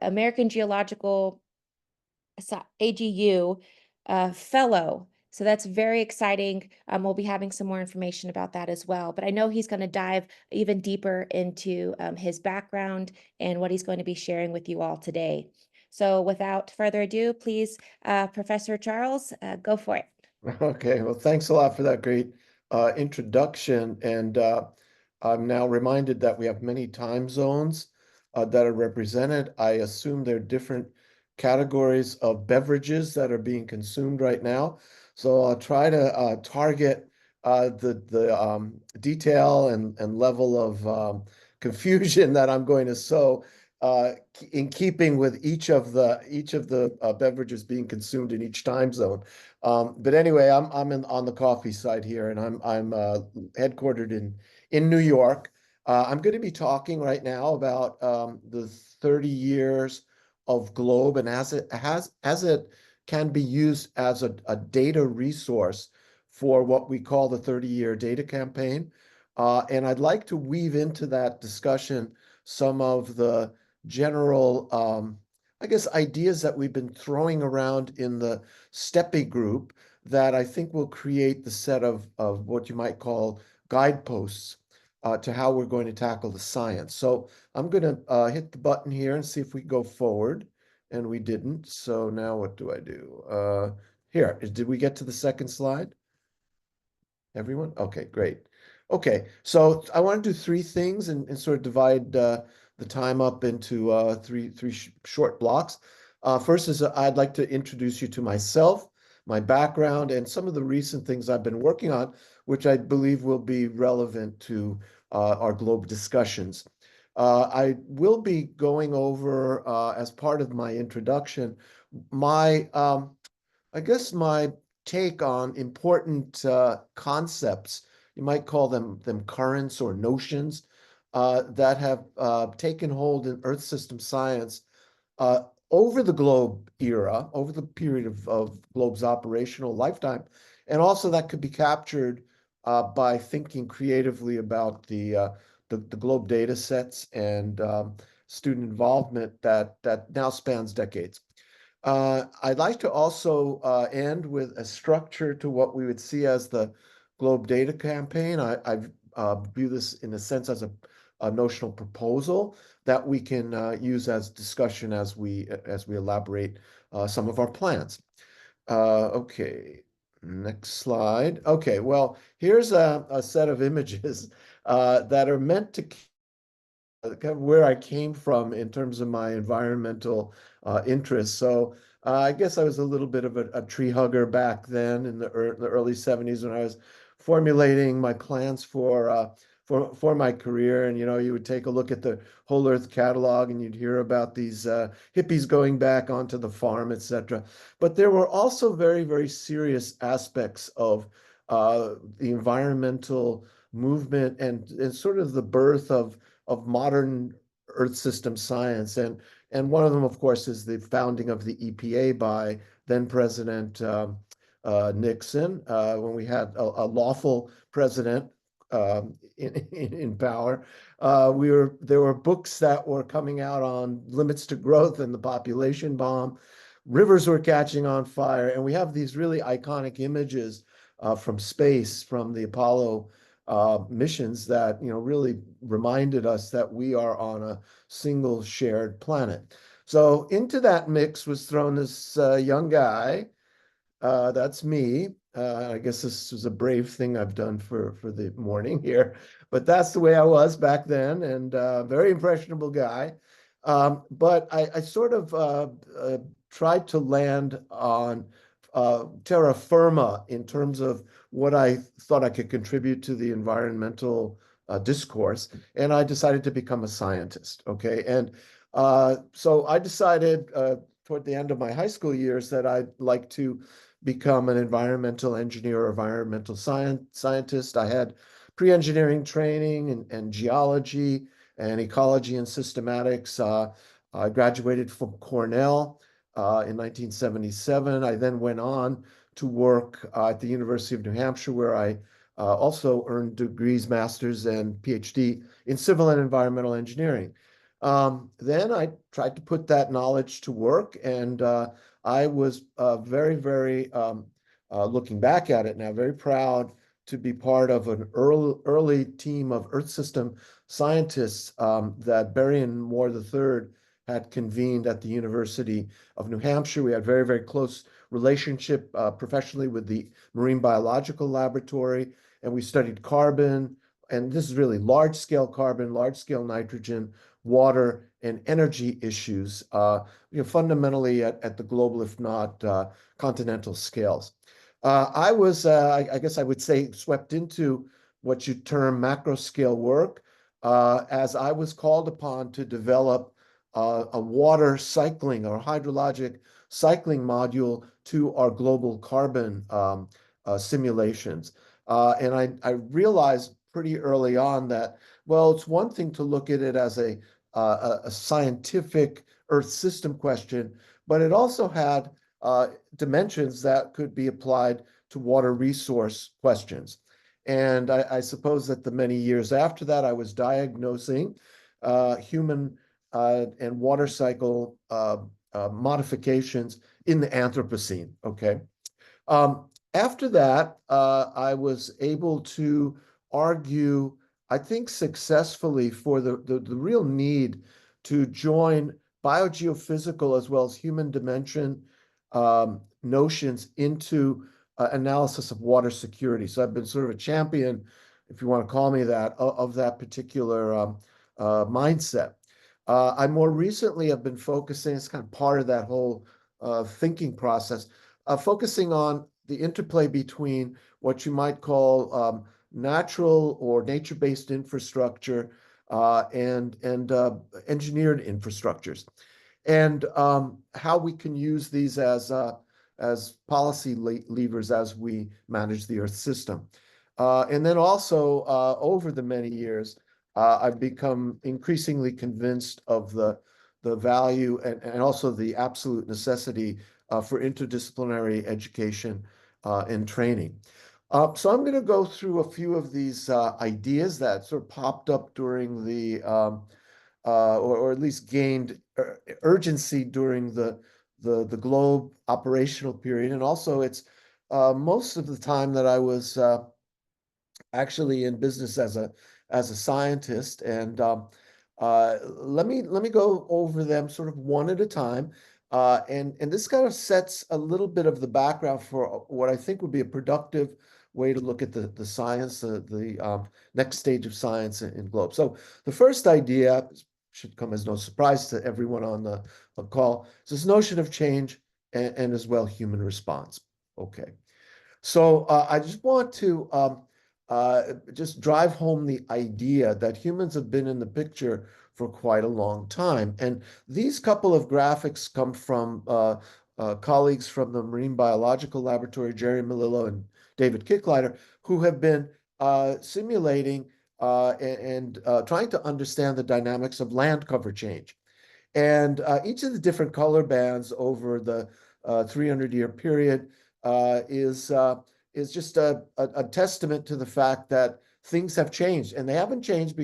American Geological AGU fellow. So that's very exciting. We'll be having some more information about that as well. But I know he's going to dive even deeper into his background and what he's going to be sharing with you all today. So without further ado, please, Professor Charles, go for it. Okay, well, thanks a lot for that great introduction. And I'm now reminded that we have many time zones that are represented. I assume there are different categories of beverages that are being consumed right now. So I'll try to target the detail and level of confusion that I'm going to sow in keeping with each of the beverages being consumed in each time zone. But anyway, I'm on the coffee side here, and I'm headquartered in New York. I'm going to be talking right now about the 30 years of Globe and as it can be used as a data resource for what we call the 30-year data campaign. And I'd like to weave into that discussion some of the general, I guess, ideas that we've been throwing around in the STEPI group that I think will create the set of what you might call guideposts to how we're going to tackle the science. So I'm going to hit the button here and see if we go forward. And we didn't. So now what do I do? Here, did we get to the second slide? Everyone? Okay, great. Okay, so I want to do three things and sort of divide the time up into three short blocks. First is I'd like to introduce you to myself, my background, and some of the recent things I've been working on, which I believe will be relevant to our Globe discussions. I will be going over, as part of my introduction, my I guess my take on important concepts, you might call them currents or notions, that have taken hold in Earth system science uh, over the Globe era, over the period of Globe's operational lifetime, and also that could be captured by thinking creatively about the Globe data sets and student involvement that now spans decades. I'd like to also end with a structure to what we would see as the Globe Data Campaign. I view this in a sense as a notional proposal that we can use as discussion as we elaborate some of our plans. Okay, next slide. Okay, well, here's a set of images that are meant to kind of where I came from in terms of my environmental interests. So I guess I was a little bit of a tree hugger back then in the early 70s when I was formulating my plans for my career. And you would take a look at the Whole Earth catalog and you'd hear about these hippies going back onto the farm, etc. But there were also very, very serious aspects of the environmental movement and sort of the birth of modern Earth system science. And one of them, of course, is the founding of the EPA by then President Nixon, when we had a lawful president in power. There were books that were coming out on limits to growth and the population bomb. Rivers were catching on fire, and we have these really iconic images from space, from the Apollo missions that really reminded us that we are on a single shared planet. So into that mix was thrown this young guy. That's me. I guess this was a brave thing I've done for the morning here, but that's the way I was back then, and very impressionable guy. But I sort of tried to land on terra firma in terms of what I thought I could contribute to the environmental discourse, and I decided to become a scientist. Okay, and so I decided toward the end of my high school years that I'd like to become an environmental engineer or environmental scientist. I had pre-engineering training and geology and ecology and systematics. I graduated from Cornell in 1977. I then went on to work at the University of New Hampshire, where I also earned degrees, master's, and PhD in civil and environmental engineering. Then I tried to put that knowledge to work, and I was very, very, looking back at it now, very proud to be part of an early team of Earth system scientists that Berrien Moore III had convened at the University of New Hampshire. We had very, very close relationship professionally with the Marine Biological Laboratory, and we studied carbon, and this is really large-scale carbon, large-scale nitrogen, water, and energy issues, fundamentally at the global, if not continental scales. I was, I guess I would say, swept into what you term macro scale work, as I was called upon to develop a water cycling or hydrologic cycling module to our global carbon simulations. And I realized pretty early on that, well, it's one thing to look at it as a scientific Earth system question, but it also had dimensions that could be applied to water resource questions. And I suppose that the many years after that, I was diagnosing human and water cycle modifications in the Anthropocene. Okay. After that, I was able to argue, I think successfully, for the real need to join biogeophysical as well as human dimension notions into analysis of water security. So I've been sort of a champion, if you want to call me that, of that particular mindset. I more recently have been focusing, it's kind of part of that whole thinking process, focusing on the interplay between what you might call natural or nature-based infrastructure and engineered infrastructures, and how we can use these as policy levers as we manage the Earth system. And then also over the many years, I've become increasingly convinced of the value and also the absolute necessity for interdisciplinary education and training. So I'm going to go through a few of these ideas that sort of popped up during the, or at least gained urgency during the Globe operational period. And also it's most of the time that I was actually in business as a scientist. And let me go over them sort of one at a time. And this kind of sets a little bit of the background for what I think would be a productive way to look at the science, the next stage of science in Globe. So the first idea should come as no surprise to everyone on the call. Is this notion of change and as well human response. Okay. So I just want to just drive home the idea that humans have been in the picture for quite a long time. And these couple of graphics come from colleagues from the Marine Biological Laboratory, Jerry Melillo and David Kicklighter, who have been simulating and trying to understand the dynamics of land cover change. And each of the different color bands over the 300-year period is just a testament to the fact that things have changed. And they haven't changed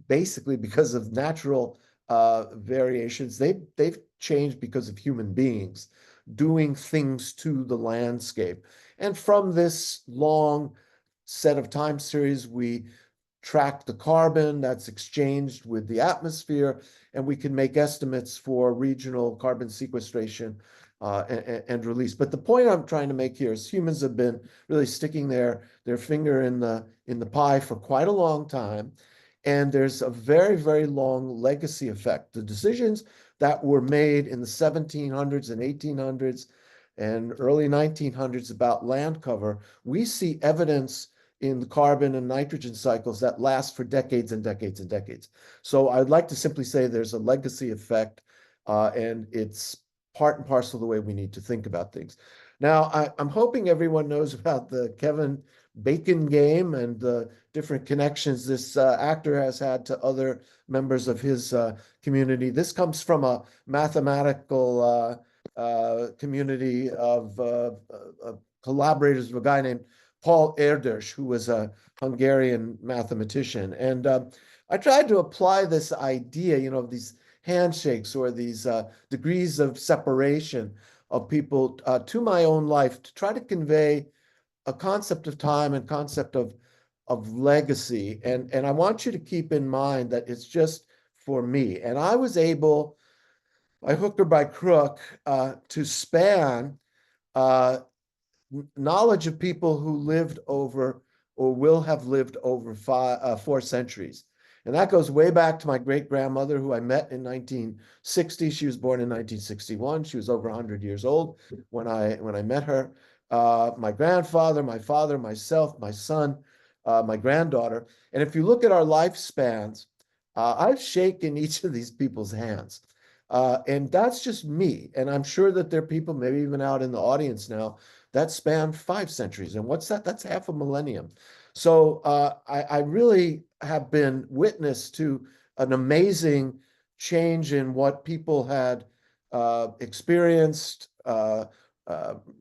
basically because of natural variations. They've changed because of human beings doing things to the landscape. And from this long set of time series, we track the carbon that's exchanged with the atmosphere, and we can make estimates for regional carbon sequestration and release. But the point I'm trying to make here is humans have been really sticking their finger in the pie for quite a long time, and there's a very, very long legacy effect. The decisions that were made in the 1700s and 1800s and early 1900s about land cover, we see evidence in the carbon and nitrogen cycles that last for decades and decades and decades. So I'd like to simply say there's a legacy effect, and it's part and parcel of the way we need to think about things. Now, I'm hoping everyone knows about the Kevin Bacon game and the different connections this actor has had to other members of his community. This comes from a mathematical community of collaborators of a guy named Paul Erdős, who was a Hungarian mathematician. And I tried to apply this idea, of these handshakes or these degrees of separation of people to my own life to try to convey a concept of time and concept of legacy. And I want you to keep in mind that it's just for me. And I was able, by hook or by crook, to span uh, knowledge of people who lived over or will have lived over 4 centuries. And that goes way back to my great grandmother, who I met in 1960. She was born in 1961. She was over 100 years old when I met her. My grandfather, my father, myself, my son, my granddaughter. And if you look at our lifespans, I've shaken each of these people's hands. And that's just me. And I'm sure that there are people, maybe even out in the audience now, that span 5 centuries. And what's that? That's half a millennium. So I really have been witness to an amazing change in what people had experienced,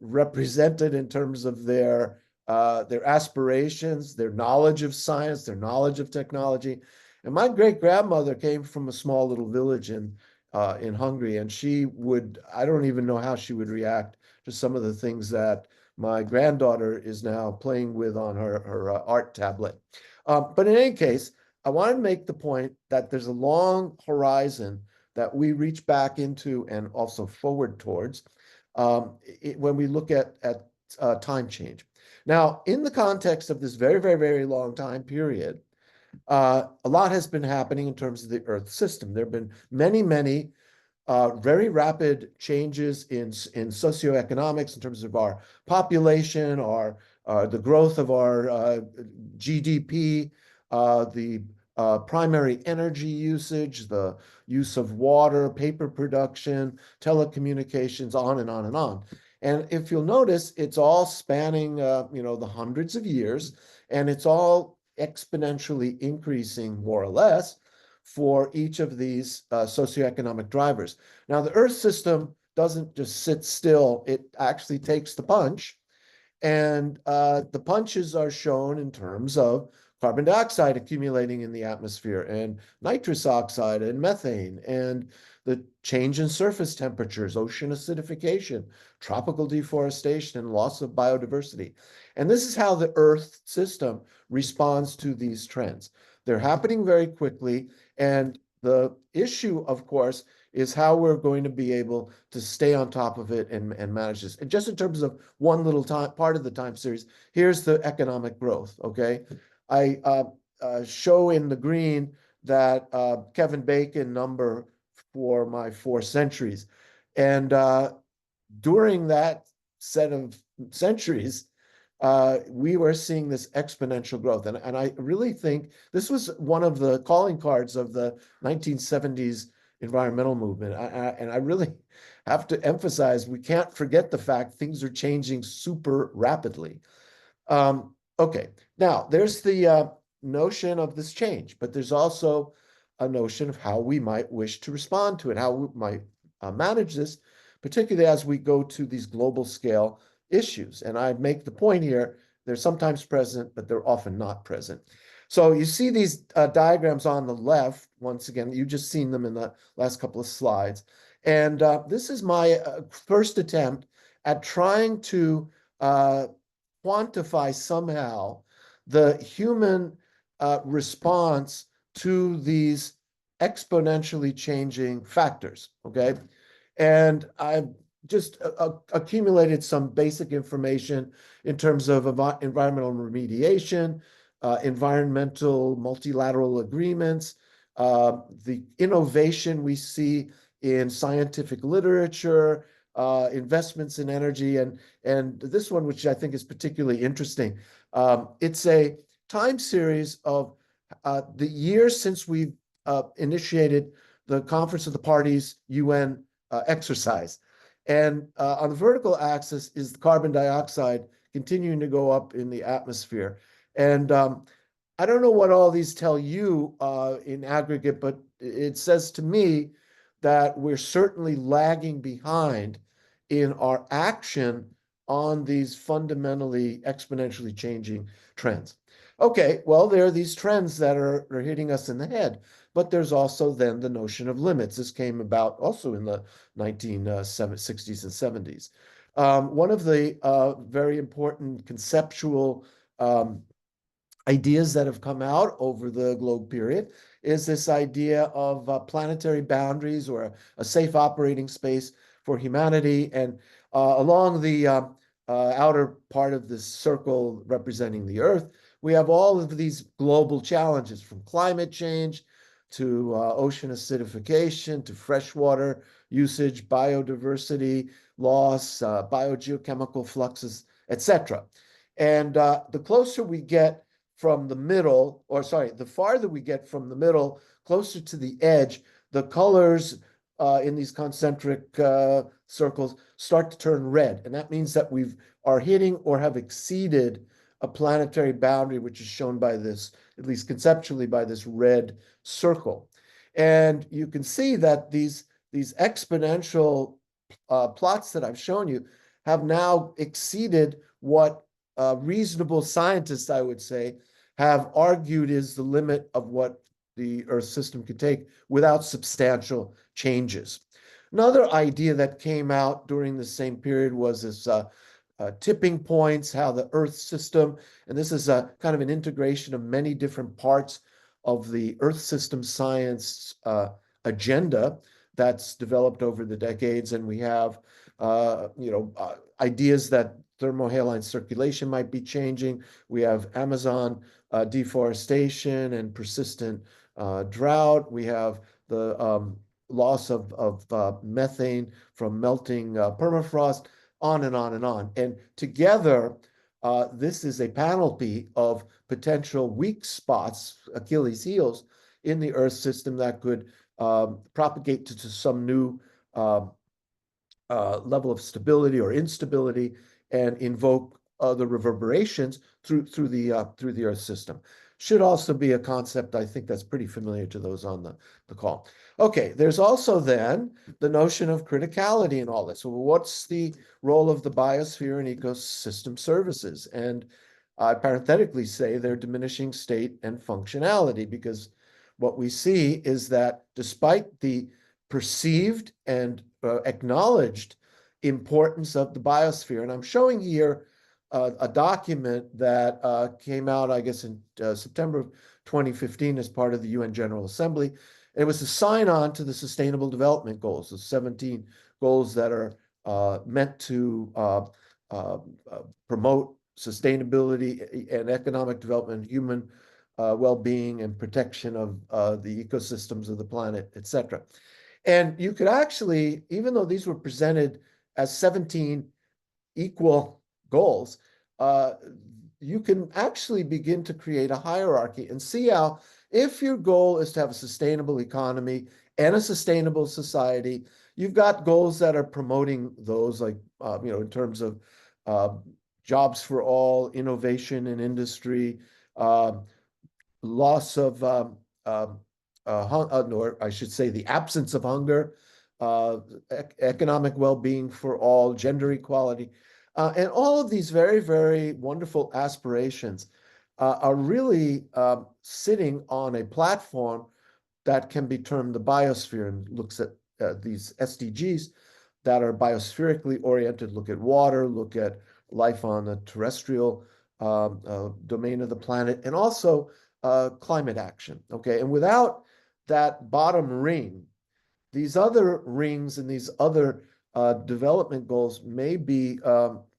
represented in terms of their aspirations, their knowledge of science, their knowledge of technology. And my great grandmother came from a small little village in Hungary, and I don't even know how she would react to some of the things that my granddaughter is now playing with on her art tablet. But in any case, I want to make the point that there's a long horizon that we reach back into and also forward towards when we look at time change. Now, in the context of this very, very, very long time period, a lot has been happening in terms of the Earth system. There have been many, many very rapid changes in socioeconomics in terms of our population, the growth of our GDP, the primary energy usage, the use of water, paper production, telecommunications, on and on and on. And if you'll notice, it's all spanning, the hundreds of years, and it's all exponentially increasing more or less for each of these socioeconomic drivers. Now, the Earth system doesn't just sit still, it actually takes the punch. And the punches are shown in terms of carbon dioxide accumulating in the atmosphere, and nitrous oxide, and methane, and the change in surface temperatures, ocean acidification, tropical deforestation, and loss of biodiversity. And this is how the Earth system responds to these trends. They're happening very quickly. And the issue, of course, is how we're going to be able to stay on top of it and manage this. And just in terms of one little part of the time series, here's the economic growth, okay? I show in the green that Kevin Bacon number for my 4 centuries. And during that set of centuries, we were seeing this exponential growth. And I really think this was one of the calling cards of the 1970s environmental movement. And I really have to emphasize, we can't forget the fact things are changing super rapidly. Okay, now there's the notion of this change, but there's also a notion of how we might wish to respond to it, how we might manage this, particularly as we go to these global scale issues. And I make the point here, they're sometimes present, but they're often not present. So you see these diagrams on the left. Once again, you've just seen them in the last couple of slides. And this is my first attempt at trying to quantify somehow the human response to these exponentially changing factors, okay? And I've just accumulated some basic information in terms of environmental remediation, environmental multilateral agreements, the innovation we see in scientific literature, investments in energy, and this one, which I think is particularly interesting. It's a time series of the years since we initiated the Conference of the Parties UN exercise. And on the vertical axis is the carbon dioxide continuing to go up in the atmosphere. And I don't know what all these tell you in aggregate, but it says to me that we're certainly lagging behind in our action on these fundamentally exponentially changing trends. Okay, well, there are these trends that are hitting us in the head, but there's also then the notion of limits. This came about also in the 1960s and 70s. One of the very important conceptual um, ideas that have come out over the globe period is this idea of planetary boundaries or a safe operating space for humanity. And along the outer part of this circle representing the Earth, we have all of these global challenges from climate change to ocean acidification to freshwater usage, biodiversity loss, biogeochemical fluxes, etc. And the closer we get from the middle, or sorry, the farther we get from the middle, closer to the edge, the colors in these concentric circles start to turn red. And that means that we are hitting or have exceeded a planetary boundary, which is shown by this, at least conceptually, by this red circle. And you can see that these exponential plots that I've shown you have now exceeded what reasonable scientists, I would say, have argued is the limit of what the Earth system could take without substantial changes. Another idea that came out during the same period was this tipping points, how the Earth system, and this is a kind of an integration of many different parts of the Earth system science agenda that's developed over the decades. And we have, ideas that thermohaline circulation might be changing. We have Amazon deforestation and persistent drought. We have the loss of methane from melting permafrost, on and on and on. And together, this is a panoply of potential weak spots, Achilles heels, in the Earth system that could propagate to some new level of stability or instability and invoke the reverberations through the Earth system. Should also be a concept I think that's pretty familiar to those on the call. Okay, there's also then the notion of criticality in all this. So what's the role of the biosphere and ecosystem services? And I parenthetically say they're diminishing state and functionality, because what we see is that despite the perceived and acknowledged importance of the biosphere. And I'm showing here a document that came out, I guess, in September of 2015 as part of the UN General Assembly. It was a sign on to the Sustainable Development Goals, the 17 goals that are meant to promote sustainability and economic development, human well-being and protection of the ecosystems of the planet, etc. And you could actually, even though these were presented as 17 equal goals, you can actually begin to create a hierarchy and see how, if your goal is to have a sustainable economy and a sustainable society, you've got goals that are promoting those, like, in terms of jobs for all, innovation in industry, loss of or I should say the absence of hunger, economic well-being for all, gender equality, and all of these very, very wonderful aspirations are really sitting on a platform that can be termed the biosphere, and looks at these SDGs that are biospherically oriented, look at water, look at life on the terrestrial domain of the planet, and also climate action. Okay, and without that bottom ring, these other rings and these other development goals may be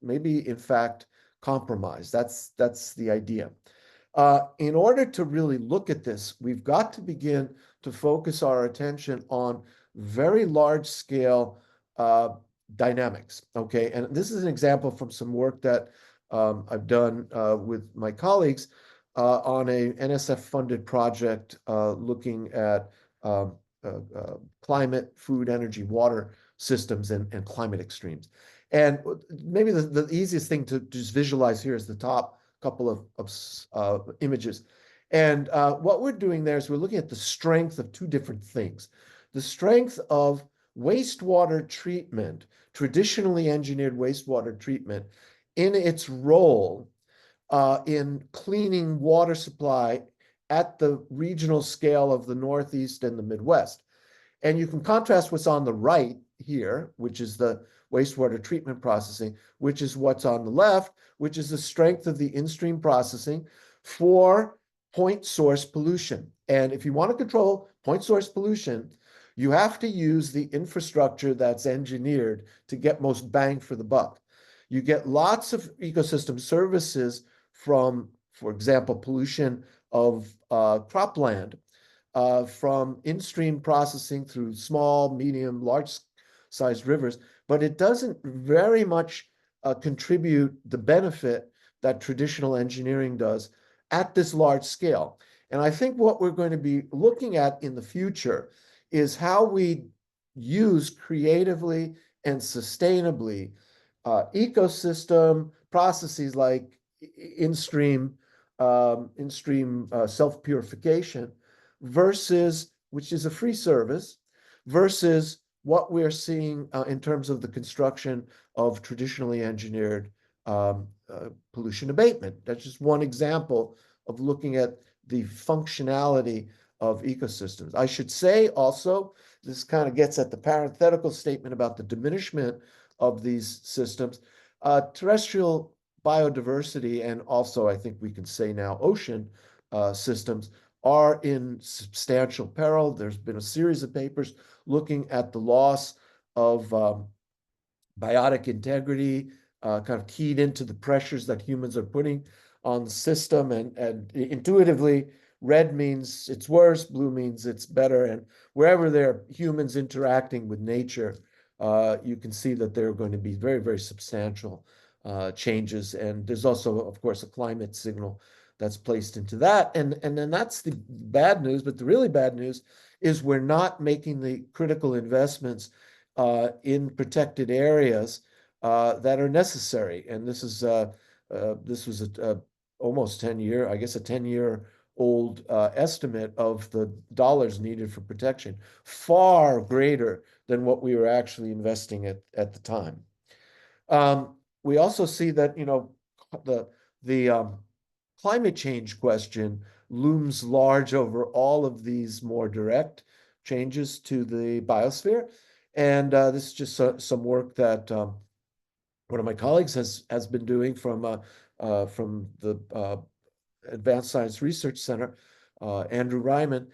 in fact compromised. That's the idea. In order to really look at this, we've got to begin to focus our attention on very large scale dynamics. Okay, and this is an example from some work that I've done with my colleagues on a NSF-funded project looking at climate, food, energy, water systems, and climate extremes. And maybe the easiest thing to just visualize here is the top couple of images. And what we're doing there is we're looking at the strength of two different things. The strength of wastewater treatment, traditionally engineered wastewater treatment, in its role in cleaning water supply at the regional scale of the Northeast and the Midwest. And you can contrast what's on the right here, which is the wastewater treatment processing, which is what's on the left, which is the strength of the in-stream processing for point source pollution. And if you want to control point source pollution, you have to use the infrastructure that's engineered to get most bang for the buck. You get lots of ecosystem services from, for example, pollution of cropland, from in-stream processing through small, medium, large-sized rivers, but it doesn't very much contribute the benefit that traditional engineering does at this large scale. And I think what we're going to be looking at in the future is how we use creatively and sustainably ecosystem processes like in-stream self-purification versus, which is a free service, versus what we're seeing in terms of the construction of traditionally engineered pollution abatement. That's just one example of looking at the functionality of ecosystems. I should say also, this kind of gets at the parenthetical statement about the diminishment of these systems. Terrestrial biodiversity, and also I think we can say now ocean systems, are in substantial peril. There's been a series of papers looking at the loss of biotic integrity, kind of keyed into the pressures that humans are putting on the system. And intuitively, red means it's worse, blue means it's better. And wherever there are humans interacting with nature, you can see that there are going to be very, very substantial changes. And there's also, of course, a climate signal that's placed into that. And then that's the bad news. But the really bad news is we're not making the critical investments in protected areas that are necessary. And this was almost 10-year, I guess a 10-year-old estimate of the dollars needed for protection, far greater than what we were actually investing at the time. We also see that, the climate change question looms large over all of these more direct changes to the biosphere. And this is just some work that one of my colleagues has been doing from the Advanced Science Research Center, Andrew Ryman,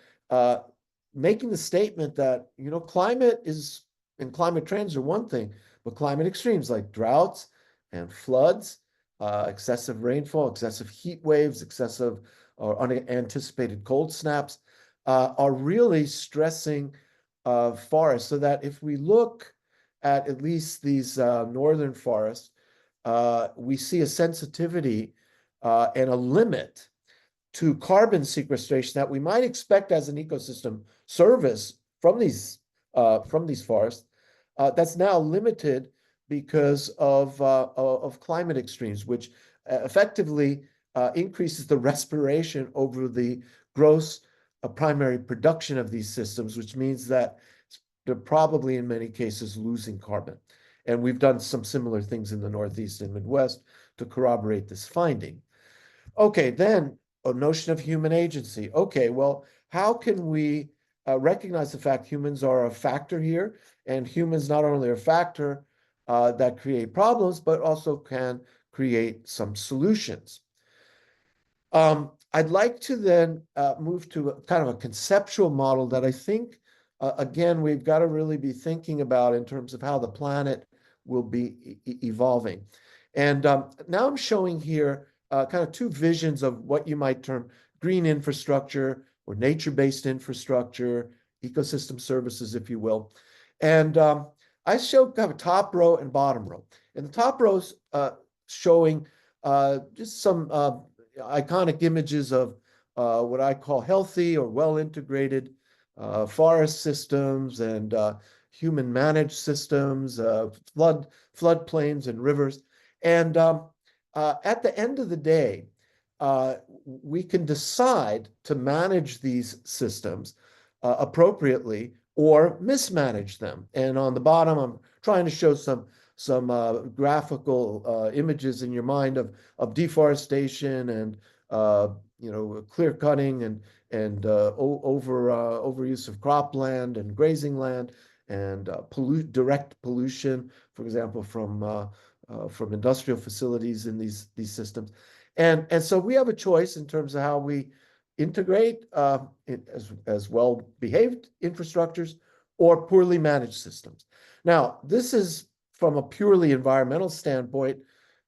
making the statement that, climate is, and climate trends are one thing, but climate extremes like droughts and floods, excessive rainfall, excessive heat waves, excessive or unanticipated cold snaps, are really stressing forests. So that if we look at least these northern forests, we see a sensitivity and a limit to carbon sequestration that we might expect as an ecosystem service from these forests. That's now limited because of climate extremes, which effectively increases the respiration over the gross primary production of these systems, which means that they're probably in many cases losing carbon. And we've done some similar things in the Northeast and Midwest to corroborate this finding. Okay, then a notion of human agency. Okay, well, how can we recognize the fact humans are a factor here, and humans not only are a factor that create problems, but also can create some solutions. I'd like to then move to kind of a conceptual model that I think, again, we've got to really be thinking about in terms of how the planet will be evolving. And now I'm showing here kind of two visions of what you might term green infrastructure or nature-based infrastructure, ecosystem services, if you will. And I show kind of top row and bottom row. And the top row's showing just some iconic images of what I call healthy or well-integrated forest systems and human managed systems, floodplains and rivers. And at the end of the day, we can decide to manage these systems appropriately or mismanage them. And on the bottom, I'm trying to show some some graphical images in your mind of deforestation and clear cutting and overuse of cropland and grazing land and direct pollution, for example, from industrial facilities in these systems. And so we have a choice in terms of how we integrate as well-behaved infrastructures or poorly managed systems. Now, this is from a purely environmental standpoint,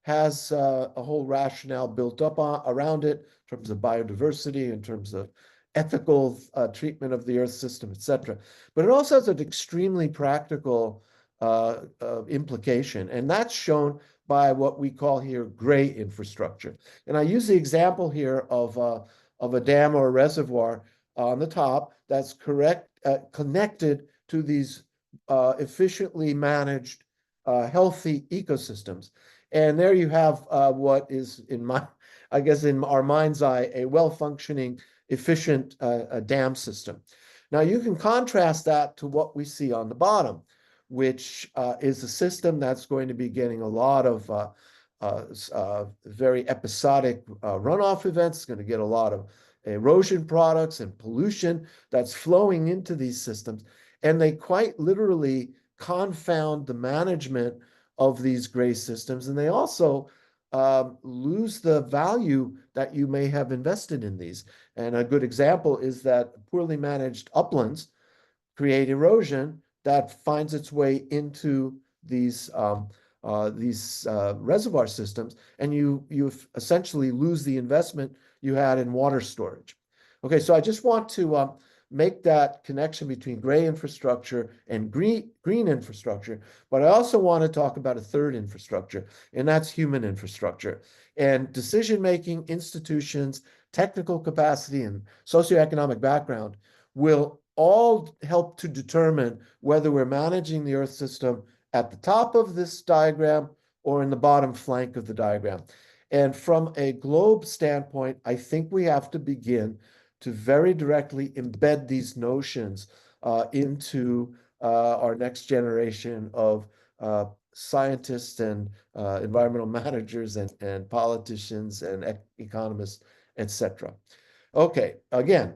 has a whole rationale built up around it in terms of biodiversity, in terms of ethical treatment of the Earth system, et cetera. But it also has an extremely practical implication, and that's shown by what we call here gray infrastructure. And I use the example here of a dam or a reservoir on the top that's connected to these efficiently managed, healthy ecosystems. And there you have what is I guess in our mind's eye, a well-functioning, efficient dam system. Now you can contrast that to what we see on the bottom, which is a system that's going to be getting a lot of very episodic runoff events. It's going to get a lot of erosion products and pollution that's flowing into these systems. And they quite literally confound the management of these gray systems. And they also lose the value that you may have invested in these. And a good example is that poorly managed uplands create erosion that finds its way into these reservoir systems, and you essentially lose the investment you had in water storage. Okay, so I just want to make that connection between gray infrastructure and green infrastructure, but I also want to talk about a third infrastructure, and that's human infrastructure. And decision-making, institutions, technical capacity, and socioeconomic background will all help to determine whether we're managing the Earth system at the top of this diagram or in the bottom flank of the diagram. And from a globe standpoint, I think we have to begin to very directly embed these notions into our next generation of scientists and environmental managers and politicians and economists, etc. Okay, again,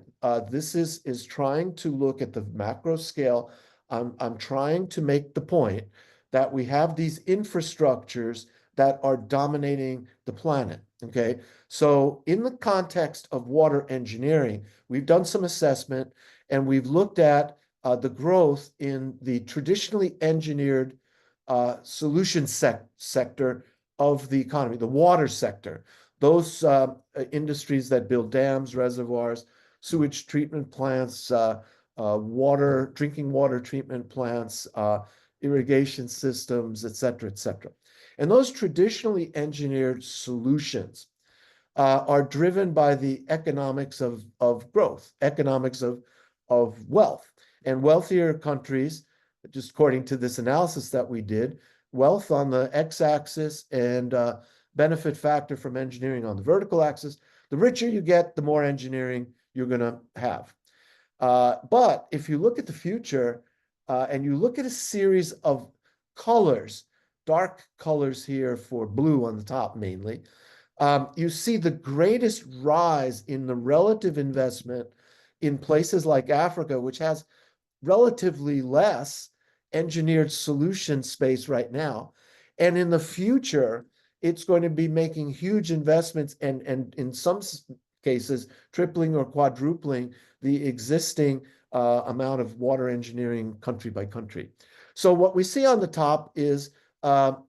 this is trying to look at the macro scale. I'm trying to make the point that we have these infrastructures that are dominating the planet, okay? So in the context of water engineering, we've done some assessment and we've looked at the growth in the traditionally engineered solution sector of the economy, the water sector. Those industries that build dams, reservoirs, sewage treatment plants, drinking water treatment plants, irrigation systems, et cetera, et cetera. And those traditionally engineered solutions are driven by the economics of growth, economics of wealth. And wealthier countries, just according to this analysis that we did, wealth on the x-axis and benefit factor from engineering on the vertical axis, the richer you get, the more engineering you're going to have. But if you look at the future and you look at a series of colors, dark colors here for blue on the top mainly, you see the greatest rise in the relative investment in places like Africa, which has relatively less engineered solution space right now. And in the future, it's going to be making huge investments and in some cases, tripling or quadrupling the existing amount of water engineering country by country. So what we see on the top is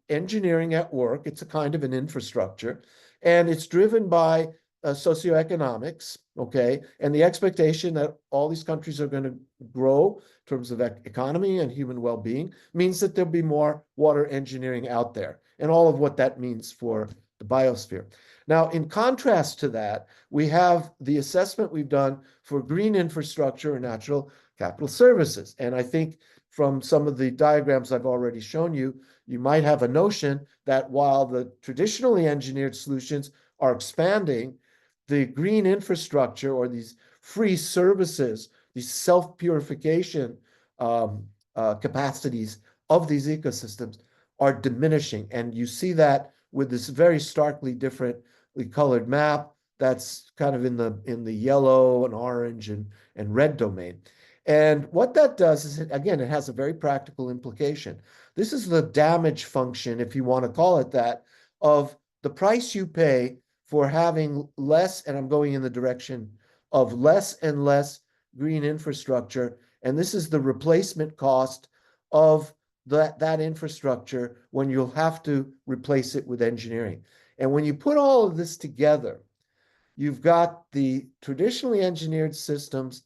engineering at work. It's a kind of an infrastructure, and it's driven by socioeconomics, okay? And the expectation that all these countries are going to grow in terms of economy and human well-being means that there'll be more water engineering out there, and all of what that means for the biosphere. Now, in contrast to that, we have the assessment we've done for green infrastructure and natural capital services. And I think from some of the diagrams I've already shown you, you might have a notion that while the traditionally engineered solutions are expanding, the green infrastructure or these free services, these self-purification capacities of these ecosystems are diminishing. And you see that with this very starkly differently colored map that's kind of in the yellow and orange and red domain. And what that does is, again, it has a very practical implication. This is the damage function, if you want to call it that, of the price you pay for having less, and I'm going in the direction of less and less green infrastructure. And this is the replacement cost of that infrastructure when you'll have to replace it with engineering. And when you put all of this together, you've got the traditionally engineered systems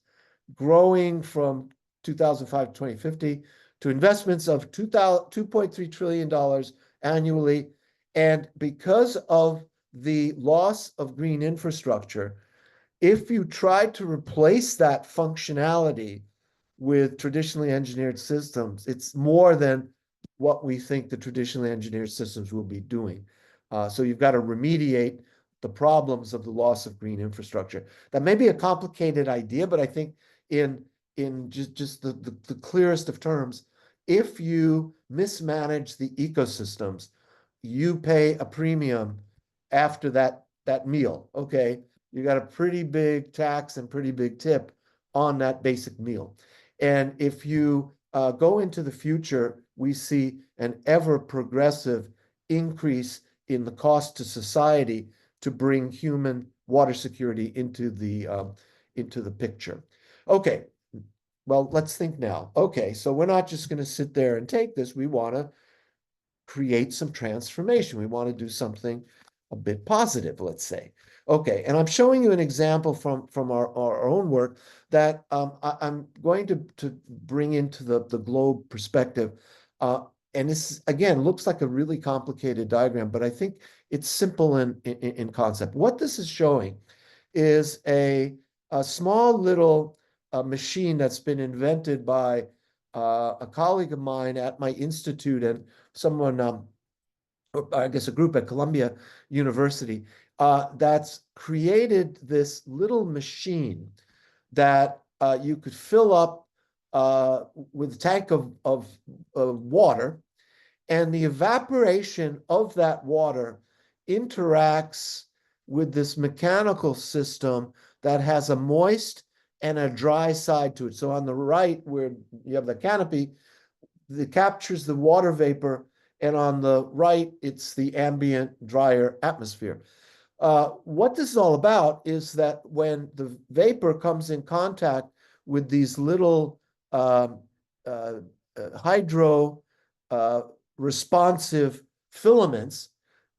growing from 2005 to 2050 to investments of $2.3 trillion annually. And because of the loss of green infrastructure, if you try to replace that functionality with traditionally engineered systems, it's more than what we think the traditionally engineered systems will be doing. So you've got to remediate the problems of the loss of green infrastructure. That may be a complicated idea, but I think in just the clearest of terms, if you mismanage the ecosystems, you pay a premium after that meal. Okay, you got a pretty big tax and pretty big tip on that basic meal. And if you go into the future, we see an ever progressive increase in the cost to society to bring human water security into the picture. Okay, well, let's think now. Okay, so we're not just going to sit there and take this. We want to create some transformation. We want to do something a bit positive, let's say. Okay, and I'm showing you an example from our own work that I'm going to bring into the globe perspective. And this, again, looks like a really complicated diagram, but I think it's simple in concept. What this is showing is a small little machine that's been invented by a colleague of mine at my institute and someone, I guess a group at Columbia University, that's created this little machine that you could fill up with a tank of water, and the evaporation of that water interacts with this mechanical system that has a moist and a dry side to it. So on the right, where you have the canopy, it captures the water vapor, and on the right, it's the ambient, drier atmosphere. What this is all about is that when the vapor comes in contact with these little hydro responsive filaments,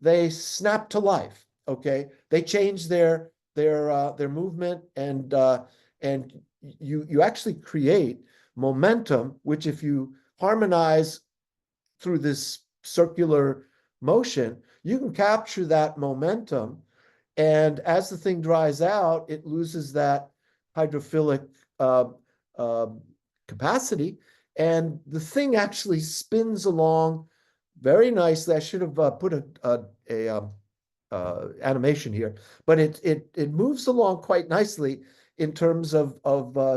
they snap to life. Okay, they change their movement, and you actually create momentum, which if you harmonize through this circular motion, you can capture that momentum. And as the thing dries out, it loses that hydrophilic capacity. And the thing actually spins along very nicely. I should have put a animation here, but it moves along quite nicely in terms of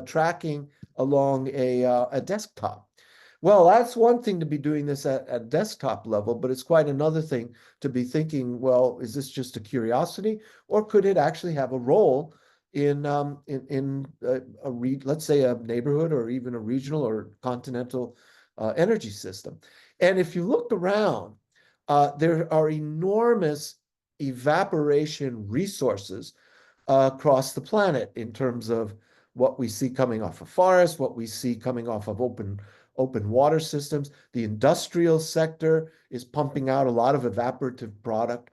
tracking along a desktop. Well, that's one thing to be doing this at desktop level, but it's quite another thing to be thinking, well, is this just a curiosity, or could it actually have a role in let's say a neighborhood or even a regional or continental energy system? And if you look around, there are enormous evaporation resources across the planet in terms of what we see coming off of forests, what we see coming off of open water systems. The industrial sector is pumping out a lot of evaporative product.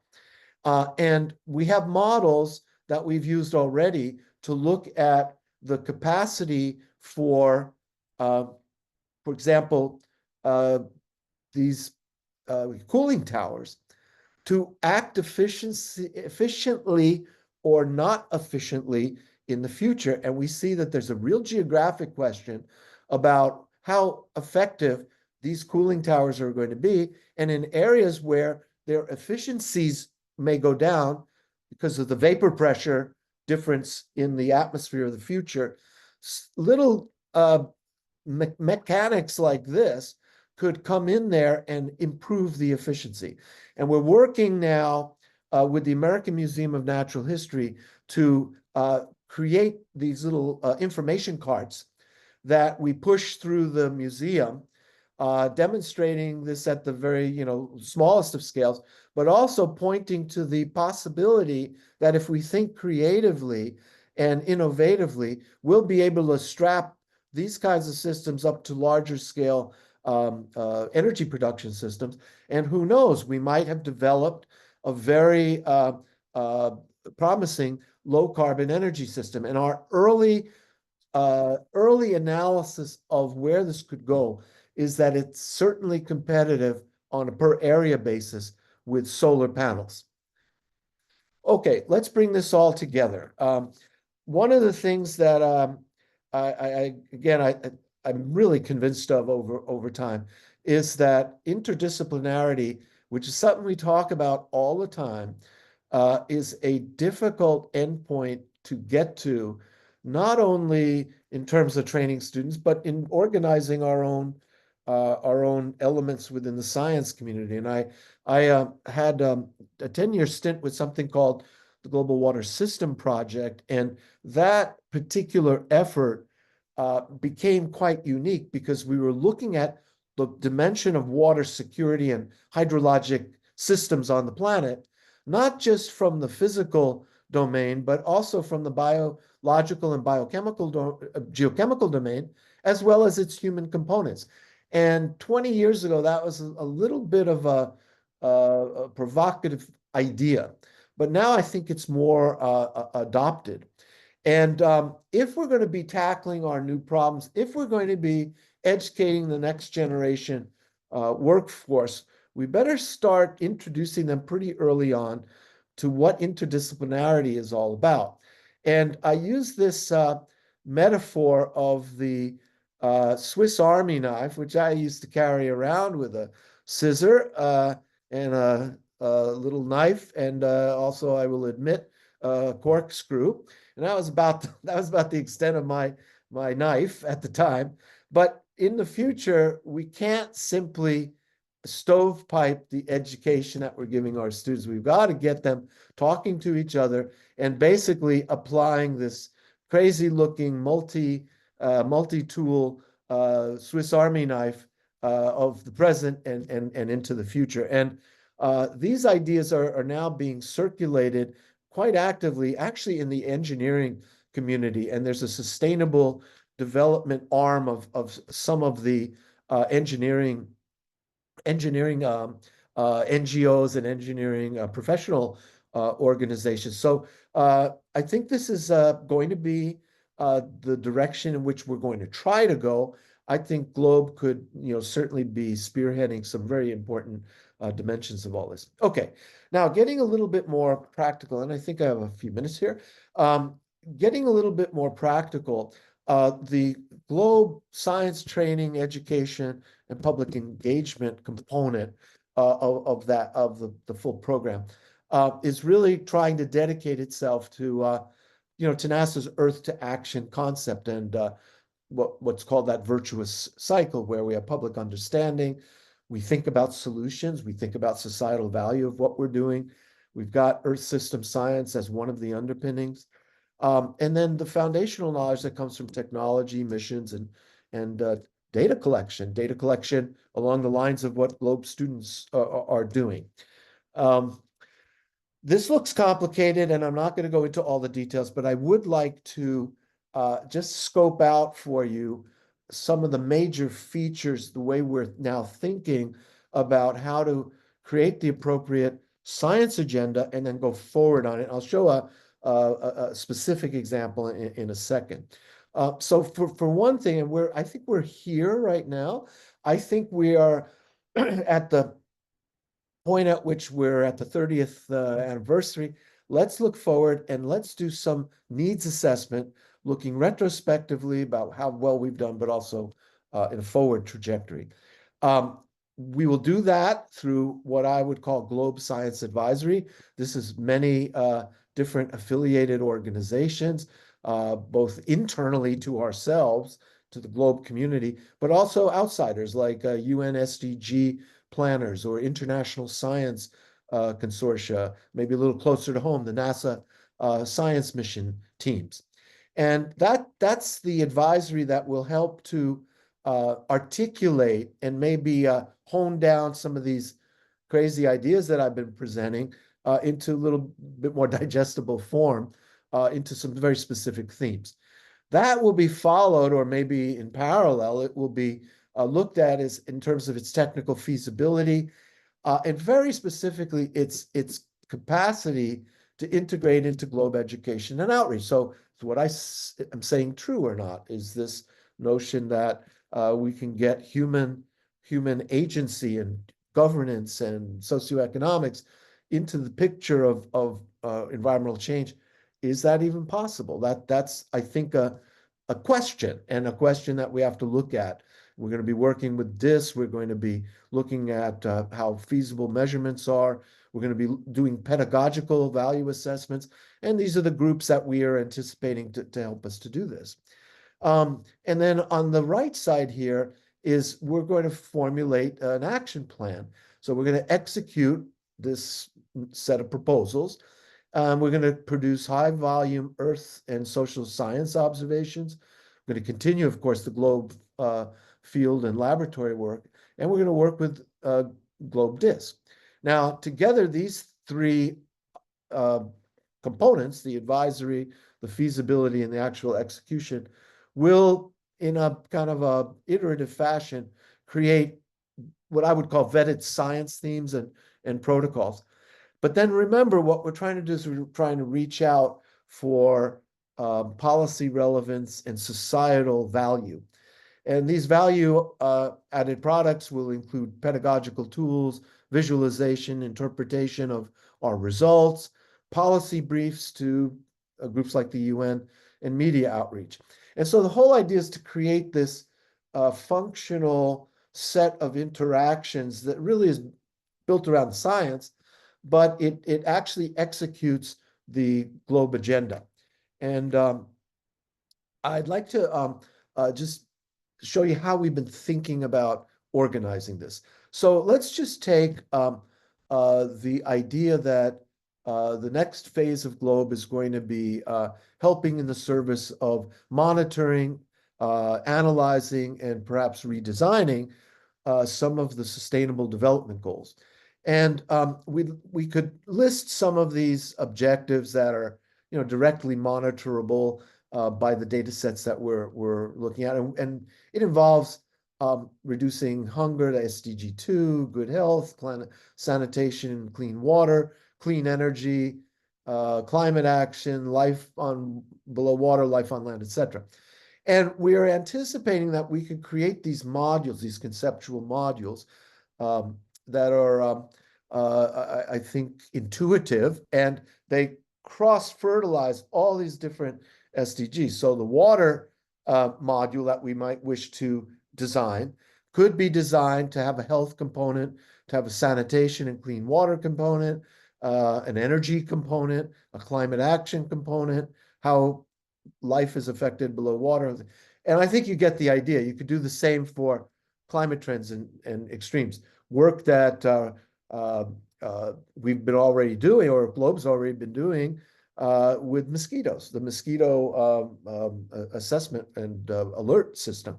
And we have models that we've used already to look at the capacity for example, these cooling towers to act efficiently or not efficiently in the future. And we see that there's a real geographic question about how effective these cooling towers are going to be. And in areas where their efficiencies may go down because of the vapor pressure difference in the atmosphere of the future, little mechanics like this could come in there and improve the efficiency. And we're working now with the American Museum of Natural History to create these little information cards that we push through the museum, demonstrating this at the very, smallest of scales, but also pointing to the possibility that if we think creatively and innovatively, we'll be able to strap these kinds of systems up to larger scale energy production systems. And who knows, we might have developed a very promising low carbon energy system. And our early analysis of where this could go is that it's certainly competitive on a per area basis with solar panels. Okay, let's bring this all together. One of the things that I'm really convinced of over time is that interdisciplinarity, which is something we talk about all the time, is a difficult endpoint to get to, not only in terms of training students, but in organizing our own elements within the science community. And I had a 10-year stint with something called the Global Water System Project, and that particular effort became quite unique because we were looking at the dimension of water security and hydrologic systems on the planet, not just from the physical domain, but also from the biological and geochemical domain, as well as its human components. And 20 years ago, that was a little bit of a provocative idea, but now I think it's more adopted. And if we're going to be tackling our new problems, if we're going to be educating the next generation workforce, we better start introducing them pretty early on to what interdisciplinarity is all about. And I use this metaphor of the Swiss Army knife, which I used to carry around with a scissor and a little knife, and also, I will admit, a corkscrew. And that was about the extent of my knife at the time. But in the future, we can't simply stovepipe the education that we're giving our students. We've got to get them talking to each other and basically applying this crazy-looking multi-tool Swiss Army knife of the present and into the future. And these ideas are now being circulated quite actively, actually, in the engineering community. And there's a sustainable development arm of some of the engineering NGOs and engineering professional organizations. So I think this is going to be the direction in which we're going to try to go. I think Globe could, certainly be spearheading some very important dimensions of all this. Okay, now getting a little bit more practical, and I think I have a few minutes here. Getting a little bit more practical, the Globe science training, education, and public engagement component of the full program is really trying to dedicate itself to to NASA's Earth to Action concept and what's called that virtuous cycle, where we have public understanding, we think about solutions, we think about societal value of what we're doing. We've got Earth system science as one of the underpinnings. And then the foundational knowledge that comes from technology, missions, and data collection along the lines of what Globe students are doing. This looks complicated, and I'm not going to go into all the details, but I would like to just scope out for you some of the major features, the way we're now thinking about how to create the appropriate science agenda and then go forward on it. I'll show a specific example in a second. So for one thing, and I think we're here right now. I think we are at the point at which we're at the 30th anniversary. Let's look forward and let's do some needs assessment, looking retrospectively about how well we've done, but also in a forward trajectory. We will do that through what I would call Globe Science Advisory. This is many different affiliated organizations, both internally to ourselves to the globe community, but also outsiders like UN SDG planners or international science consortia, maybe a little closer to home, the NASA science mission teams. And that's the advisory that will help to articulate and maybe hone down some of these crazy ideas that I've been presenting into a little bit more digestible form, into some very specific themes. That will be followed, or maybe in parallel, it will be looked at as in terms of its technical feasibility, and very specifically its capacity to integrate into globe education and outreach. So is what I'm saying true or not? Is this notion that we can get human agency and governance and socioeconomics into the picture of environmental change? Is that even possible? That's I think a question, and a question that we have to look at. We're going to be working with DIS. We're going to be looking at how feasible measurements are. We're going to be doing pedagogical value assessments. And these are the groups that we are anticipating to help us to do this. And then on the right side here is we're going to formulate an action plan. So we're going to execute this set of proposals. We're going to produce high volume Earth and social science observations. We're going to continue, of course, the globe field and laboratory work, and we're going to work with Globe DISC. Now, together, these three components, the advisory, the feasibility, and the actual execution, will, in a kind of a iterative fashion, create what I would call vetted science themes and protocols. But then remember, what we're trying to do is we're trying to reach out for policy relevance and societal value. And these value added products will include pedagogical tools, visualization, interpretation of our results, policy briefs to groups like the UN, and media outreach. And so the whole idea is to create this functional set of interactions that really is built around science, but it actually executes the globe agenda. And I'd like to just show you how we've been thinking about organizing this. So let's just take the idea that the next phase of Globe is going to be helping in the service of monitoring, analyzing, and perhaps redesigning some of the Sustainable Development Goals. And we could list some of these objectives that are directly monitorable by the data sets that we're looking at. And it involves reducing hunger to SDG 2, good health, sanitation, clean water, clean energy, climate action, life on below water, life on land, etc. And we are anticipating that we could create these modules, these conceptual modules that are, I think, intuitive, and they cross-fertilize all these different SDGs. So the water module that we might wish to design could be designed to have a health component, to have a sanitation and clean water component, an energy component, a climate action component, how life is affected below water. And I think you get the idea. You could do the same for climate trends and extremes. Work that we've been already doing, or Globe's already been doing, with mosquitoes, the mosquito assessment and alert system,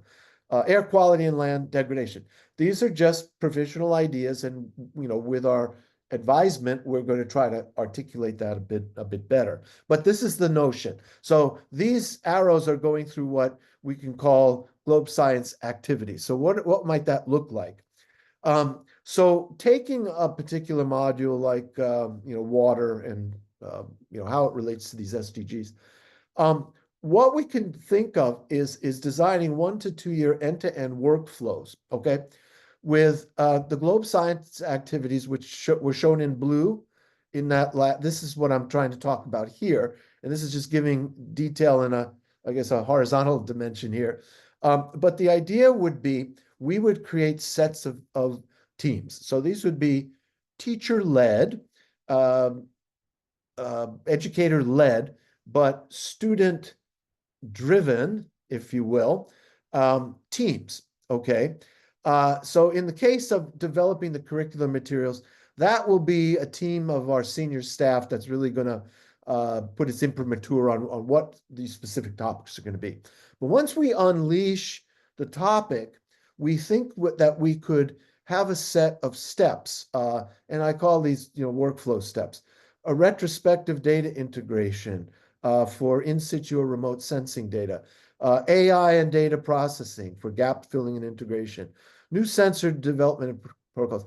air quality and land degradation. These are just provisional ideas, and with our advisement, we're going to try to articulate that a bit better. But this is the notion. So these arrows are going through what we can call globe science activities. So what might that look like? So taking a particular module like water and how it relates to these SDGs, what we can think of is designing 1 to 2 year end-to-end workflows, okay, with the globe science activities, which were shown in blue in that this is what I'm trying to talk about here, and this is just giving detail in I guess a horizontal dimension here. But the idea would be we would create sets of teams. So these would be teacher-led, educator-led, but student-driven, if you will, teams, okay? So in the case of developing the curriculum materials, that will be a team of our senior staff that's really going to put its imprimatur on what these specific topics are going to be. But once we unleash the topic, we think that we could have a set of steps, and I call these, workflow steps. A retrospective data integration for in situ or remote sensing data, AI and data processing for gap filling and integration, new sensor development and protocols.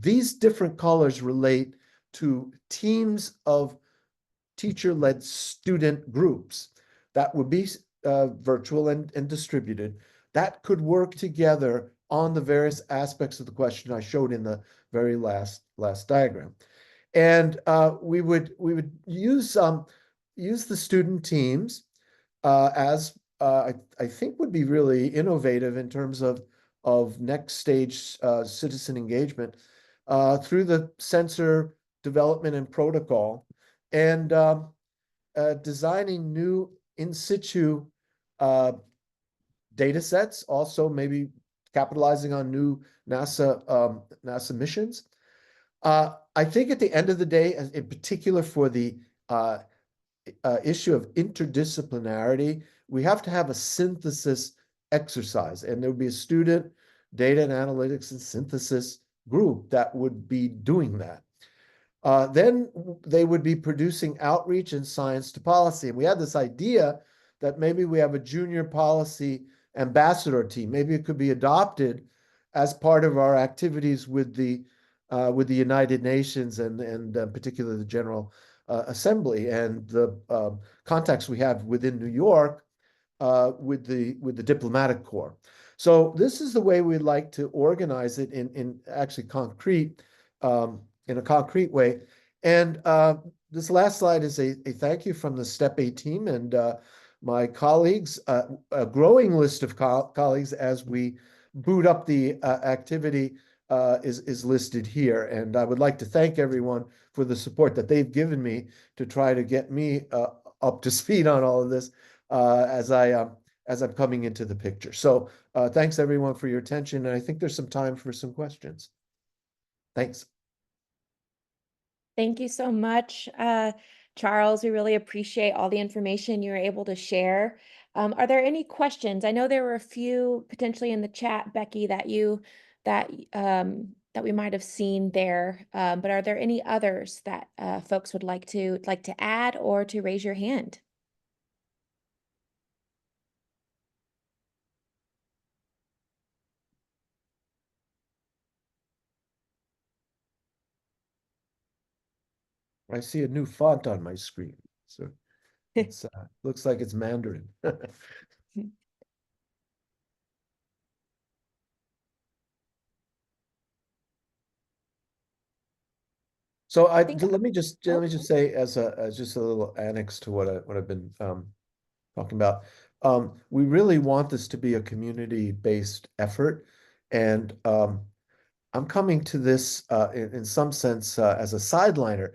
These different colors relate to teams of teacher-led student groups that would be virtual and distributed, that could work together on the various aspects of the question I showed in the very last diagram. And we would use the student teams as I think would be really innovative in terms of next stage citizen engagement through the sensor development and protocol, and designing new in situ data sets, also maybe capitalizing on new NASA missions. I think at the end of the day, in particular for the issue of interdisciplinarity, we have to have a synthesis exercise, and there would be a student data and analytics and synthesis group that would be doing that. Then they would be producing outreach and science to policy. And we had this idea that maybe we have a junior policy ambassador team. Maybe it could be adopted as part of our activities with the United Nations and particularly the General Assembly and the contacts we have within New York with the diplomatic corps. So this is the way we'd like to organize it in actually concrete. In a concrete way. And this last slide is a thank you from the Step A team and my colleagues, a growing list of colleagues as we boot up the activity is listed here. And I would like to thank everyone for the support that they've given me to try to get me up to speed on all of this as I'm coming into the picture. So thanks everyone for your attention. And I think there's some time for some questions. Thanks. Thank you so much, Charles. We really appreciate all the information you were able to share. Are there any questions? I know there were a few potentially in the chat, Becky, that we might have seen there. But are there any others that folks would like to add or to raise your hand? I see a new font on my screen. So it's looks like it's Mandarin. So let me just say as just a little annex to what I've been talking about. We really want this to be a community-based effort, and I'm coming to this in some sense as a sideliner.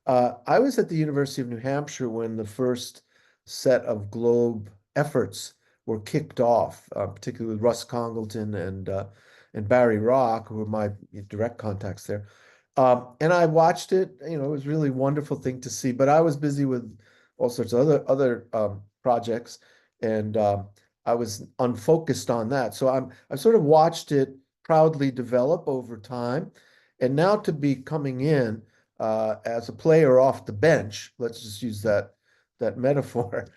I was at the University of New Hampshire when the first set of GLOBE efforts were kicked off, particularly with Russ Congleton and Barry Rock, who were my direct contacts there. And I watched it. It was a really wonderful thing to see. But I was busy with all sorts of other projects, and I was unfocused on that. So I've sort of watched it proudly develop over time, and now to be coming in as a player off the bench, let's just use that metaphor.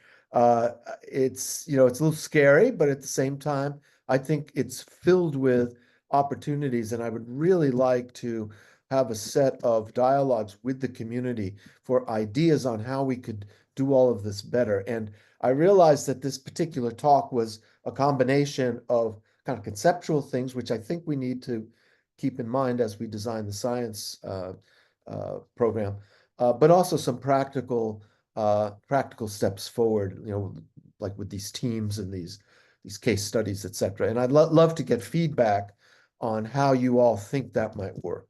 It's it's a little scary, but at the same time, I think it's filled with opportunities, and I would really like to have a set of dialogues with the community for ideas on how we could do all of this better. And I realized that this particular talk was a combination of kind of conceptual things, which I think we need to keep in mind as we design the science program, but also some practical steps forward, like with these teams and these case studies, et cetera. And I'd love to get feedback on how you all think that might work.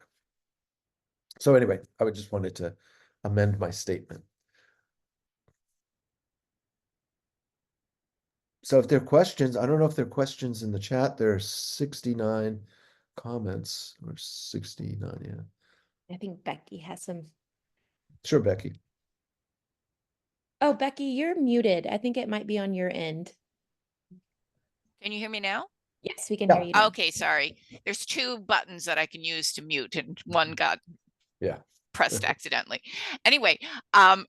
So anyway, I would just wanted to amend my statement. So if there are questions, I don't know if there are questions in the chat. There are 69 comments or 69, yeah. I think Becky has some. Sure, Becky. Oh, Becky, you're muted. I think it might be on your end. Can you hear me now? Yes, we can hear Yeah. you now. Okay, sorry. There's two buttons that I can use to mute, and one got Yeah. pressed accidentally. Anyway,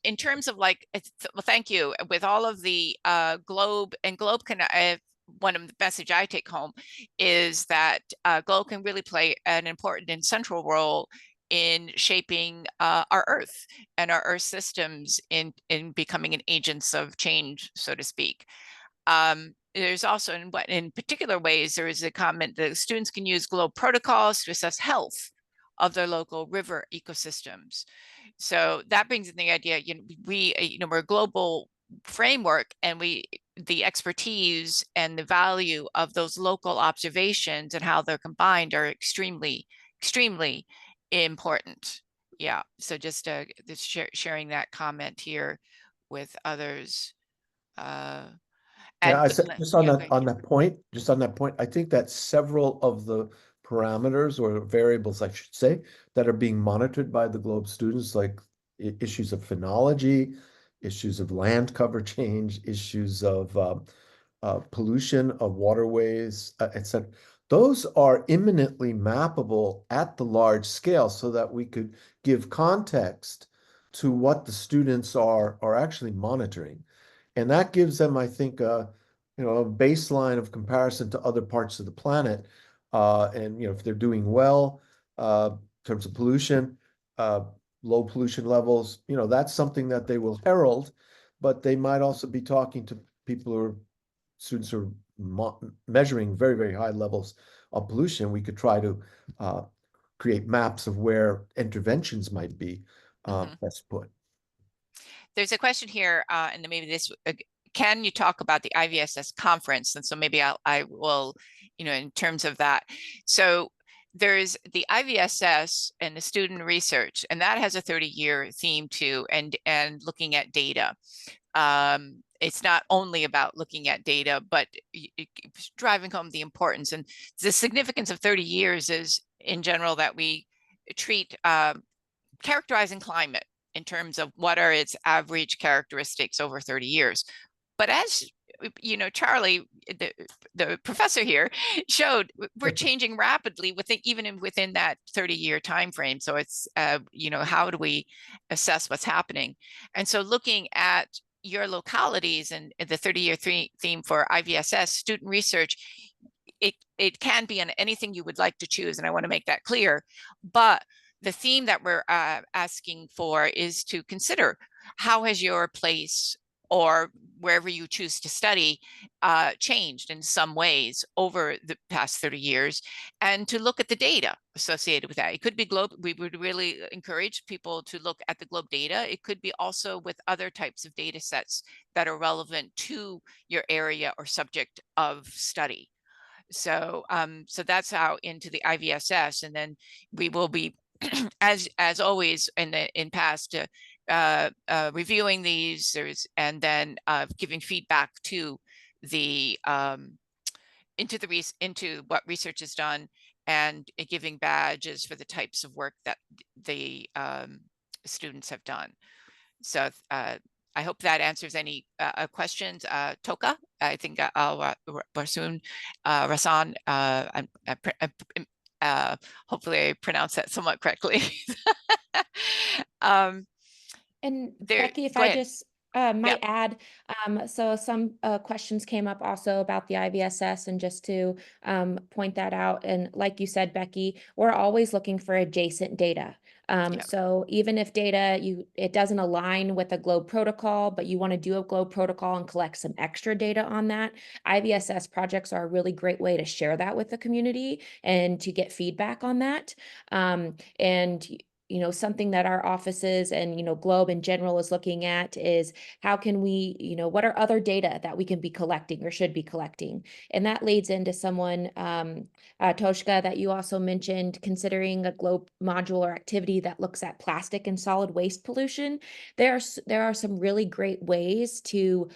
in terms of like, well, thank you. With all of the Globe and Globe can, one of the message I take home is that Globe can really play an important and central role in shaping our Earth and our Earth systems in becoming an agents of change, so to speak. There's also in particular ways, there is a comment that students can use Globe protocols to assess health of their local river ecosystems. So that brings in the idea, we're a global framework, and the expertise and the value of those local observations and how they're combined are extremely, extremely important. Yeah, so just sharing that comment here with others. Yeah, And I said just yeah, just on that point, I think that several of the parameters or variables, I should say, that are being monitored by the Globe students, like issues of phenology, issues of land cover change, issues of pollution of waterways, etc. Those are imminently mappable at the large scale so that we could give context to what the students are actually monitoring. And that gives them, I think, a baseline of comparison to other parts of the planet. And if they're doing well in terms of pollution, uh, low pollution levels, that's something that they will herald. But they might also be talking to people who are students who are measuring very, very high levels of pollution. We could try to create maps of where interventions might be best put. there's a question here, and maybe this, can you talk about the IVSS conference? And so maybe I will, in terms of that. So there's the IVSS and the student research, and that has a 30-year theme too, and looking at data. It's not only about looking at data, but driving home the importance and the significance of 30 years is in general that we treat characterizing climate in terms of what are its average characteristics over 30 years. But as Charlie, the professor here, showed, we're changing rapidly within that 30-year time frame. So it's how do we assess what's happening? And so looking at your localities and the 30-year theme for IVSS student research, it can be on anything you would like to choose, and I want to make that clear. But the theme that we're asking for is to consider how has your place or wherever you choose to study changed in some ways over the past 30 years, and to look at the data associated with that. It could be Globe. We would really encourage people to look at the Globe data. It could be also with other types of data sets that are relevant to your area or subject of study. So so that's how into the IVSS, and then we will be as always in past reviewing these and then giving feedback to the into what research is done, and giving badges for the types of work that the students have done. So I hope that answers any questions. Toka, I think I'll Rasun, Rasan, hopefully I pronounced that somewhat correctly. And there, Becky, if go I ahead. just Yeah, might add, so some questions came up also about the IVSS, and just to point that out. And like you said, Becky, we're always looking for adjacent data. yeah. So even if data it doesn't align with a Globe protocol, but you want to do a Globe protocol and collect some extra data on that, IVSS projects are a really great way to share that with the community and to get feedback on that. And something that our offices and, Globe in general is looking at is how can we, what are other data that we can be collecting or should be collecting? And that leads into someone, Toshka, that you also mentioned, considering a Globe module or activity that looks at plastic and solid waste pollution. There are some really great ways to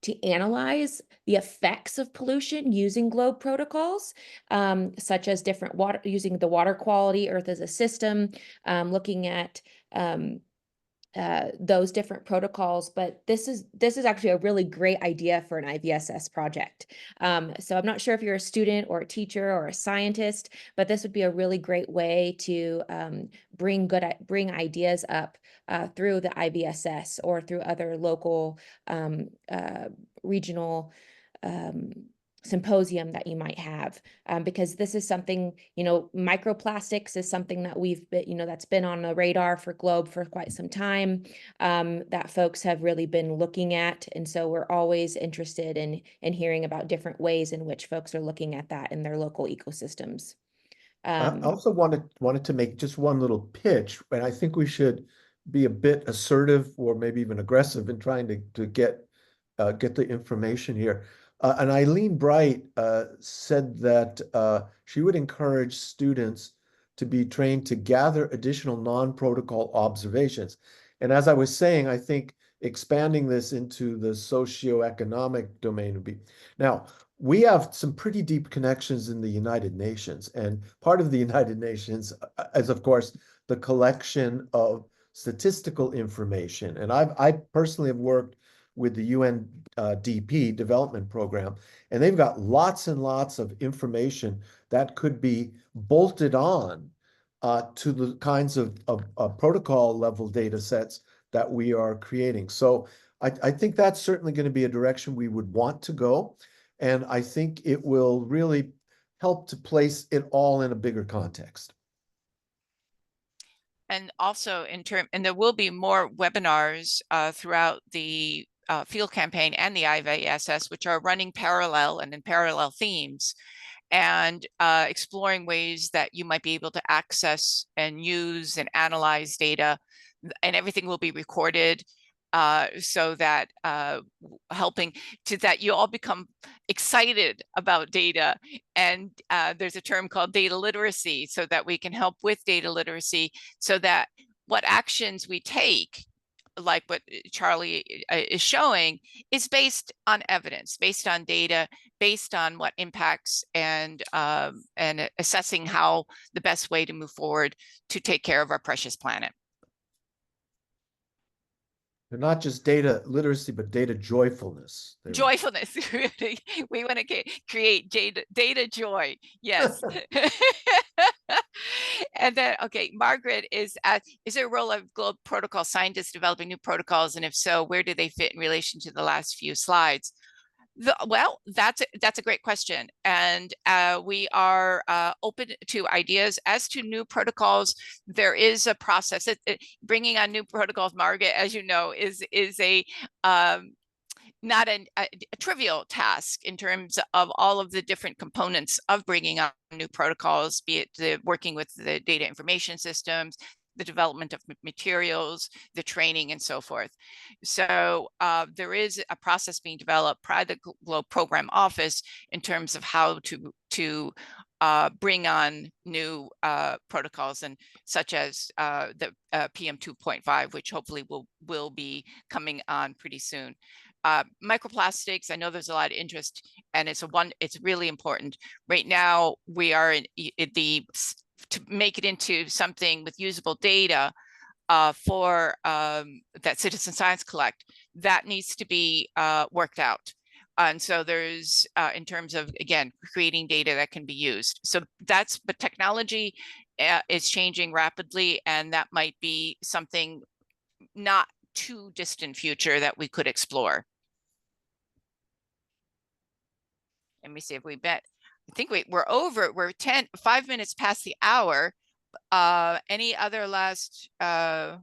to analyze the effects of pollution using GLOBE protocols, such as different water, using the water quality, Earth as a system, looking at those different protocols. But this is actually a really great idea for an IVSS project. So I'm not sure if you're a student or a teacher or a scientist, but this would be a really great way to bring ideas up through the IVSS or through other local regional symposium that you might have, because this is something, microplastics is something that we've been, that's been on the radar for GLOBE for quite some time, that folks have really been looking at. And so we're always interested in hearing about different ways in which folks are looking at that in their local ecosystems. I also wanted to make just one little pitch, and I think we should be a bit assertive or maybe even aggressive in trying to get the information here. And Eileen Bright said that she would encourage students to be trained to gather additional non-protocol observations. And as I was saying, I think expanding this into the socioeconomic domain would be. Now, we have some pretty deep connections in the United Nations, and part of the United Nations is, of course, the collection of statistical information. And I personally have worked with the UNDP development program, and they've got lots and lots of information that could be bolted on to the kinds of protocol level data sets that we are creating. So I think that's certainly going to be a direction we would want to go. And I think it will really help to place it all in a bigger context. And also and there will be more webinars throughout the field campaign and the IVSS, which are running parallel and in parallel themes, and exploring ways that you might be able to access and use and analyze data, and everything will be recorded, so that helping to that you all become excited about data. And there's a term called data literacy, so that we can help with data literacy, so that what actions we take, like what Charlie is showing, is based on evidence, based on data, based on what impacts, and assessing how the best way to move forward to take care of our precious planet. And not just data literacy, but data joyfulness. Joyfulness. We want to create data joy. Yes. And then, okay, Margaret is there a role of GLOBE protocol scientists developing new protocols? And if so, where do they fit in relation to the last few slides? Well, that's a great question. And we are open to ideas as to new protocols. There is a process. Bringing on new protocols, Margaret, as you know, is a not a trivial task in terms of all of the different components of bringing on new protocols, be it the working with the data information systems, the development of materials, the training, and so forth. So there is a process being developed by the GLOBE Program Office in terms of how to bring on new protocols, and such as the PM 2.5, which hopefully will be coming on pretty soon. Microplastics, I know there's a lot of interest, and it's really important. Right now, we are to make it into something with usable data for that citizen science collect, that needs to be worked out. And so there's in terms of, again, creating data that can be used. So but technology is changing rapidly, and that might be something not too distant future that we could explore. Let me see if we bet. I think we're 5 minutes past the hour. Any other last so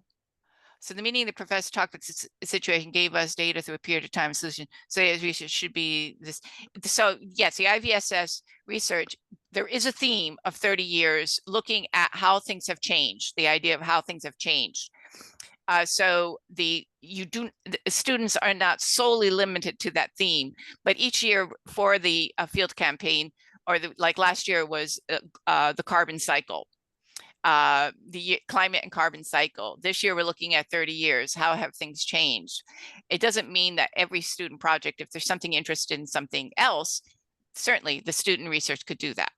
the meeting the professor talked about the situation gave us data through a period of time solution. So as research should be this. So yes, the IVSS research, there is a theme of 30 years looking at how things have changed, the idea of how things have changed. So the students are not solely limited to that theme, but each year for the field campaign, or like last year was the carbon cycle. climate and carbon cycle. This year, we're looking at 30 years. How have things changed? It doesn't mean that every student project, if there's something interested in something else, certainly the student research could do that.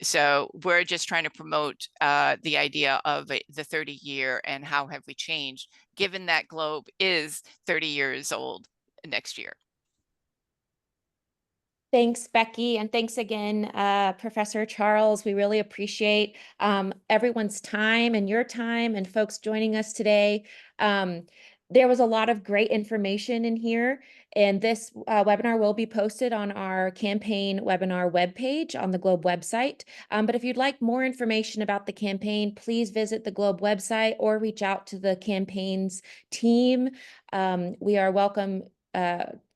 So we're just trying to promote the idea of the 30-year and how have we changed, given that globe is 30 years old next year. Thanks, Becky, and thanks again, Professor Charles. We really appreciate everyone's time and your time and folks joining us today. There was a lot of great information in here, and this webinar will be posted on our campaign webinar webpage on the Globe website. But if you'd like more information about the campaign, please visit the Globe website or reach out to the campaign's team. We are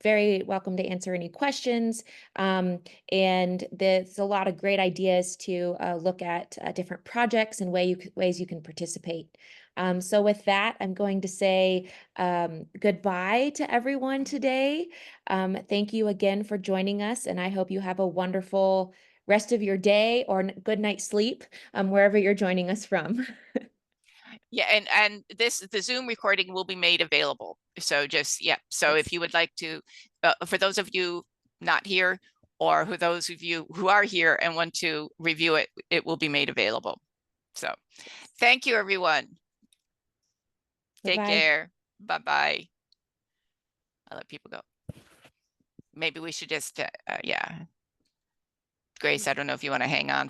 very welcome to answer any questions. And there's a lot of great ideas to look at different projects and ways you can participate. So with that, I'm going to say goodbye to everyone today. Thank you again for joining us, and I hope you have a wonderful rest of your day or good night's sleep wherever you're joining us from. Yeah, and the Zoom recording will be made available. So just, yeah. So if you would like to, for those of you not here, or those of you who are here and want to review it, it will be made available. So thank you, everyone. Take Bye-bye. care. Bye-bye. I'll let people go. Maybe we should just, yeah. Grace, I don't know if you want to hang on